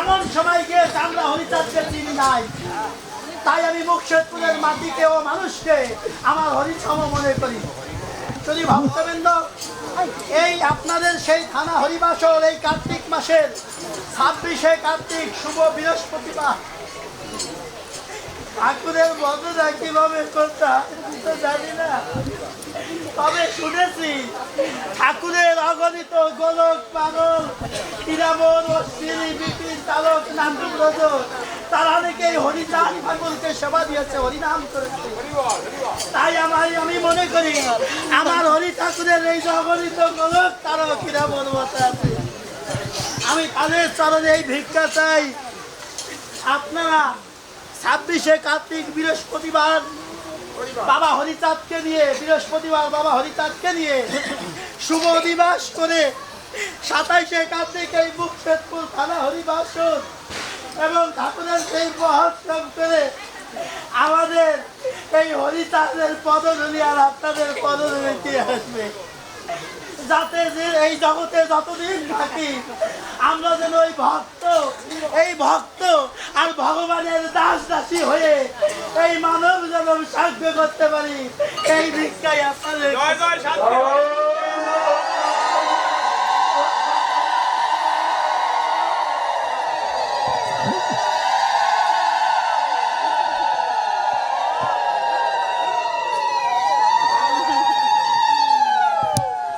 এমন সময় গিয়েছে আমরা হরিচাঁদকে চিনি নাই, তাই আমি মুর্শিদপুরের মাটিকে ও মানুষকে আমার হরিসম মনে করি। যদি ভক্তবৃন্দ, এই আপনাদের সেই থানা হরিবাসর এই কার্তিক মাসের 26শে কার্তিক শুভ বৃহস্পতিবার ঠাকুরের বর্ণনা কিভাবে করতাম জানি না, তবে শুনেছি ঠাকুরের অগণিত গোলক পাগল হীরামন ও শ্রী বিক্রির চালক নাট্যব্রজ তারা অনেকেই হরিচাঁদ ঠাকুরকে সেবা দিয়েছে, হরিনাম করেছে। তাই আমি মনে করি আমার হরি ঠাকুরের এই যে অগণিত গোলক তারক হীরামন বসে আছে, আমি তাদের চরণে এই ভিক্ষা চাই। আপনারা 26শে কার্তিক বৃহস্পতিবার বাবা হরিচাঁদকে নিয়ে শুভ দিবস করে 27শে কার্তিক এই মুর্শিদপুর থানা হরিবাসর এবং ঠাকুরের সেই মহোৎসব করে আমাদের এই হরিচাঁদের পদধূলি আর আপনাদের পদধূলি দিয়ে আসবে, যাতে যে এই জগতে যতদিন থাকি আমরা যেন এই ভক্ত আর ভগবানের দাস দাসী হয়ে এই মানব যেন সাহায্য করতে পারি, এই ভিক্ষাই আপনাদের।